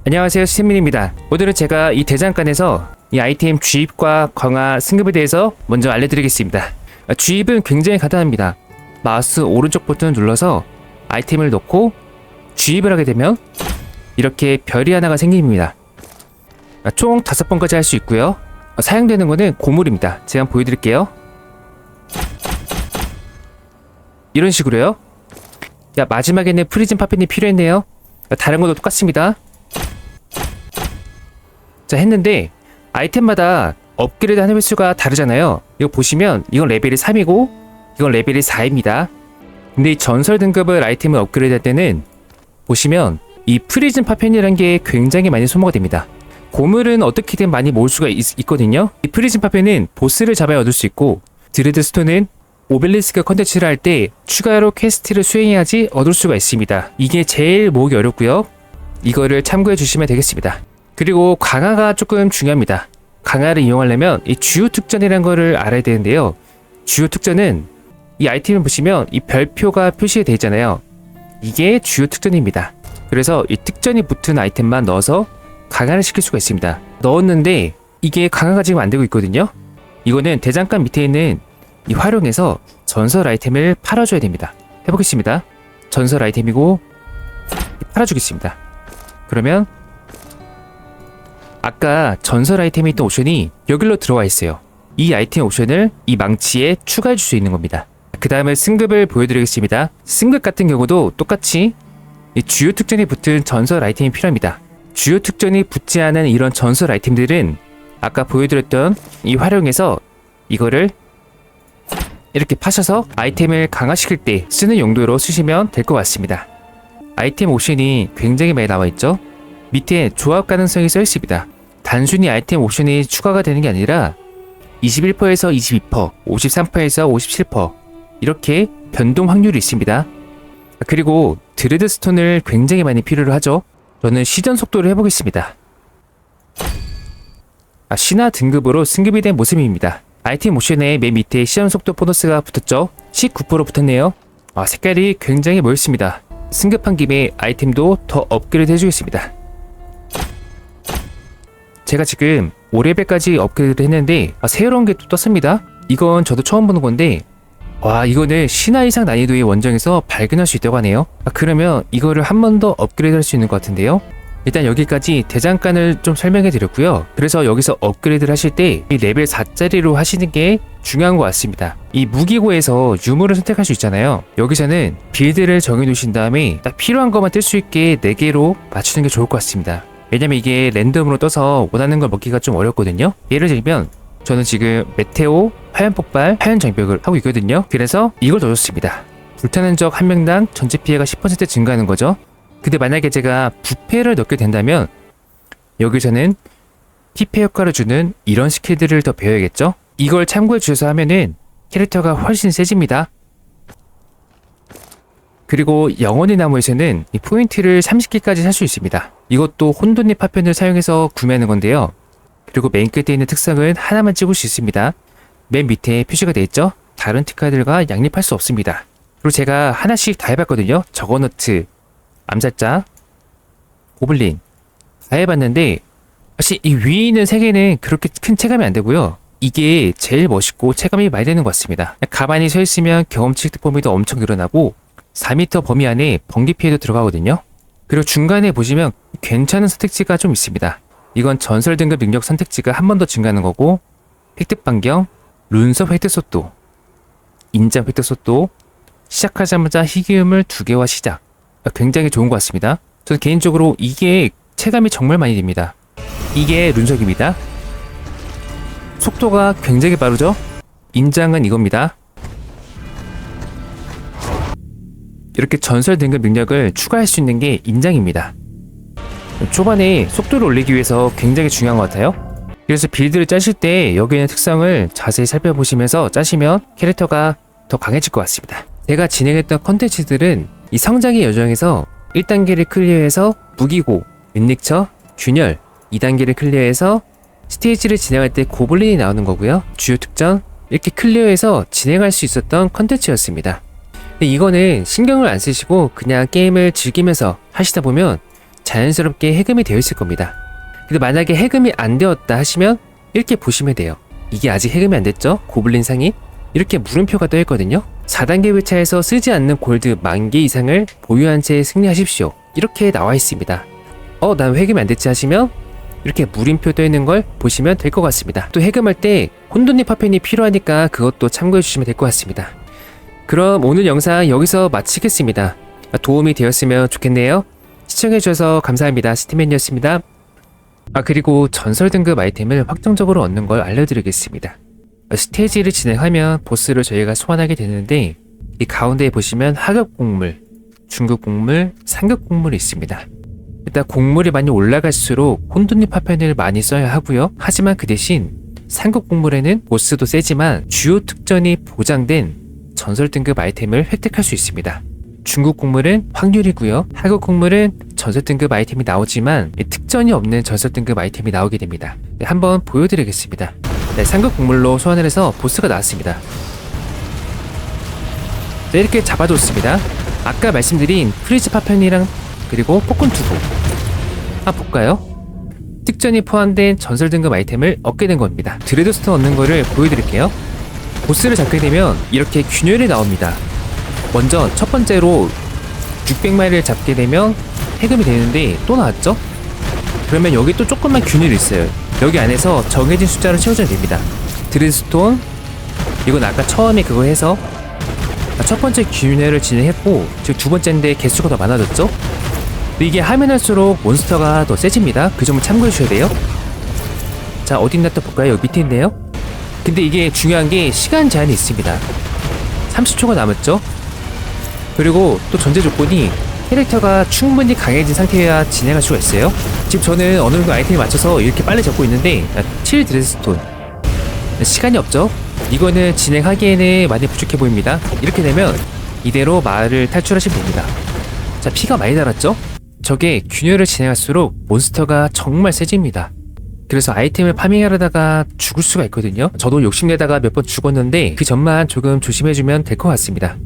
안녕하세요, 시민입니다. 오늘은 제가 이 대장간에서 이 아이템 주입과 강화 승급에 대해서 먼저 알려드리겠습니다. 주입은 굉장히 간단합니다. 마우스 오른쪽 버튼을 눌러서 아이템을 넣고 주입을 하게 되면 이렇게 별이 하나가 생깁니다. 총 5번까지 할 수 있고요. 사용되는 거는 고물입니다. 제가 한번 보여드릴게요. 이런 식으로요. 마지막에는 프리즘 파편이 필요했네요. 다른 것도 똑같습니다. 자, 했는데 아이템마다 업그레이드 하는 횟수가 다르잖아요. 이거 보시면 이건 레벨이 3이고 이건 레벨이 4입니다. 근데 이 전설 등급을 아이템을 업그레이드 할 때는 보시면 이 프리즘 파편이라는 게 굉장히 많이 소모가 됩니다. 고물은 어떻게든 많이 모을 수가 있거든요. 이 프리즘 파편은 보스를 잡아야 얻을 수 있고, 드레드스톤은 오벨리스크 컨텐츠를 할 때 추가로 퀘스트를 수행해야지 얻을 수가 있습니다. 이게 제일 모으기 어렵고요. 이거를 참고해 주시면 되겠습니다. 그리고 강화가 조금 중요합니다. 강화를 이용하려면 이 주요 특전이라는 거를 알아야 되는데요. 주요 특전은 이 아이템을 보시면 이 별표가 표시가 되어 있잖아요. 이게 주요 특전입니다. 그래서 이 특전이 붙은 아이템만 넣어서 강화를 시킬 수가 있습니다. 넣었는데 이게 강화가 지금 안 되고 있거든요. 이거는 대장간 밑에 있는 이 활용해서 전설 아이템을 팔아줘야 됩니다. 해보겠습니다. 전설 아이템이고 팔아주겠습니다. 그러면 아까 전설 아이템에 있던 옵션이 여기로 들어와 있어요. 이 아이템 옵션을 이 망치에 추가해 줄 수 있는 겁니다. 그 다음에 승급을 보여드리겠습니다. 승급 같은 경우도 똑같이 이 주요 특전이 붙은 전설 아이템이 필요합니다. 주요 특전이 붙지 않은 이런 전설 아이템들은 아까 보여드렸던 이 활용해서 이거를 이렇게 파셔서 아이템을 강화시킬 때 쓰는 용도로 쓰시면 될 것 같습니다. 아이템 옵션이 굉장히 많이 나와 있죠. 밑에 조합 가능성이 써 있습니다. 단순히 아이템 옵션이 추가가 되는 게 아니라 21%에서 22%, 53%에서 57% 이렇게 변동 확률이 있습니다. 그리고 드레드스톤을 굉장히 많이 필요로 하죠. 저는 시전 속도를 해보겠습니다. 신화 등급으로 승급이 된 모습입니다. 아이템 옵션에 맨 밑에 시전 속도 보너스가 붙었죠. 19% 붙었네요. 색깔이 굉장히 멋있습니다. 승급한 김에 아이템도 더 업그레이드 해주겠습니다. 제가 지금 5레벨까지 업그레이드 했는데 새로운 게 또 떴습니다. 이건 저도 처음 보는 건데 이거는 신화 이상 난이도의 원정에서 발견할 수 있다고 하네요. 그러면 이거를 한 번 더 업그레이드 할 수 있는 것 같은데요. 일단 여기까지 대장간을 좀 설명해 드렸고요. 그래서 여기서 업그레이드를 하실 때 이 레벨 4짜리로 하시는 게 중요한 것 같습니다. 이 무기고에서 유물을 선택할 수 있잖아요. 여기서는 빌드를 정해 놓으신 다음에 딱 필요한 것만 뜰 수 있게 4개로 맞추는 게 좋을 것 같습니다. 왜냐면 이게 랜덤으로 떠서 원하는 걸 먹기가 좀 어렵거든요. 예를 들면 저는 지금 메테오, 화염폭발, 화염장벽을 하고 있거든요. 그래서 이걸 넣어줬습니다. 불타는 적 한 명당 전체 피해가 10% 증가하는 거죠. 근데 만약에 제가 부패를 넣게 된다면 여기서는 피폐 효과를 주는 이런 스킬들을 더 배워야겠죠. 이걸 참고해 주셔서 하면은 캐릭터가 훨씬 세집니다. 그리고 영혼의 나무에서는 이 포인트를 30개까지 살 수 있습니다. 이것도 혼돈의 파편을 사용해서 구매하는 건데요. 그리고 맨 끝에 있는 특성은 하나만 찍을 수 있습니다. 맨 밑에 표시가 되어 있죠. 다른 특화들과 양립할 수 없습니다. 그리고 제가 하나씩 다 해봤거든요. 저거너트, 암살자, 고블린 다 해봤는데 사실 이 위에 있는 3개는 그렇게 큰 체감이 안 되고요. 이게 제일 멋있고 체감이 많이 되는 것 같습니다. 가만히 서 있으면 경험치 획득 범위도 엄청 늘어나고 4m 범위 안에 번개 피해도 들어가거든요. 그리고 중간에 보시면 괜찮은 선택지가 좀 있습니다. 이건 전설 등급 능력 선택지가 한 번 더 증가하는 거고, 획득 반경, 룬섭 획득 속도, 인장 획득 속도, 시작하자마자 희귀음을 2개와 시작. 굉장히 좋은 것 같습니다. 저는 개인적으로 이게 체감이 정말 많이 됩니다. 이게 룬석입니다. 속도가 굉장히 빠르죠? 인장은 이겁니다. 이렇게 전설 등급 능력을 추가할 수 있는 게 인장입니다. 초반에 속도를 올리기 위해서 굉장히 중요한 것 같아요. 그래서 빌드를 짜실 때 여기 있는 특성을 자세히 살펴보시면서 짜시면 캐릭터가 더 강해질 것 같습니다. 제가 진행했던 컨텐츠들은 이 성장의 여정에서 1단계를 클리어해서 무기고, 윈닉처, 균열 2단계를 클리어해서 스테이지를 진행할 때 고블린이 나오는 거고요. 주요 특전 이렇게 클리어해서 진행할 수 있었던 컨텐츠였습니다. 근데 이거는 신경을 안 쓰시고 그냥 게임을 즐기면서 하시다 보면 자연스럽게 해금이 되어 있을 겁니다. 근데 만약에 해금이 안 되었다 하시면 이렇게 보시면 돼요. 이게 아직 해금이 안 됐죠? 고블린 상이 이렇게 물음표가 떠 있거든요. 4단계 회차에서 쓰지 않는 골드 10,000개 이상을 보유한 채 승리하십시오. 이렇게 나와 있습니다. 난 해금이 안 됐지 하시면 이렇게 물음표 떠 있는 걸 보시면 될 것 같습니다. 또 해금할 때 혼돈잎 파편이 필요하니까 그것도 참고해 주시면 될 것 같습니다. 그럼 오늘 영상 여기서 마치겠습니다. 도움이 되었으면 좋겠네요. 시청해 주셔서 감사합니다. 스티맨이었습니다. 그리고 전설 등급 아이템을 확정적으로 얻는 걸 알려드리겠습니다. 스테이지를 진행하면 보스를 저희가 소환하게 되는데 이 가운데에 보시면 하급 곡물, 중급 곡물, 상급 곡물이 있습니다. 일단 곡물이 많이 올라갈수록 혼돈잎 파편을 많이 써야 하고요. 하지만 그 대신 상급 곡물에는 보스도 세지만 주요 특전이 보장된 전설 등급 아이템을 획득할 수 있습니다. 중급 곡물은 확률이고요. 하급 곡물은 전설 등급 아이템이 나오지만 특전이 없는 전설 등급 아이템이 나오게 됩니다. 한번 보여드리겠습니다. 상급 곡물로 소환을 해서 보스가 나왔습니다. 이렇게 잡아줬습니다. 아까 말씀드린 프리즈 파편이랑 그리고 폭군 투구 볼까요? 특전이 포함된 전설 등급 아이템을 얻게 된 겁니다. 드레드스톤 얻는 거를 보여드릴게요. 보스를 잡게 되면 이렇게 균열이 나옵니다. 먼저 첫 번째로 600마리를 잡게 되면 해금이 되는데 또 나왔죠? 그러면 여기 또 조금만 균열이 있어요. 여기 안에서 정해진 숫자로 채워줘야 됩니다. 드레드스톤 이건 아까 처음에 그거 해서 첫 번째 균열을 진행했고 지금 두 번째인데 개수가 더 많아졌죠? 이게 하면 할수록 몬스터가 더 세집니다. 그 점을 참고해 주셔야 돼요. 자, 어딨나 또 볼까요? 여기 밑에 있네요. 근데 이게 중요한 게 시간 제한이 있습니다. 30초가 남았죠? 그리고 또 전제 조건이 캐릭터가 충분히 강해진 상태여야 진행할 수가 있어요. 지금 저는 어느 정도 아이템에 맞춰서 이렇게 빨리 잡고 있는데 7 드레스톤 시간이 없죠? 이거는 진행하기에는 많이 부족해 보입니다. 이렇게 되면 이대로 마을을 탈출하시면 됩니다. 자, 피가 많이 달았죠? 저게 균열을 진행할수록 몬스터가 정말 세집니다. 그래서 아이템을 파밍하려다가 죽을 수가 있거든요. 저도 욕심내다가 몇 번 죽었는데 그 점만 조금 조심해주면 될 것 같습니다.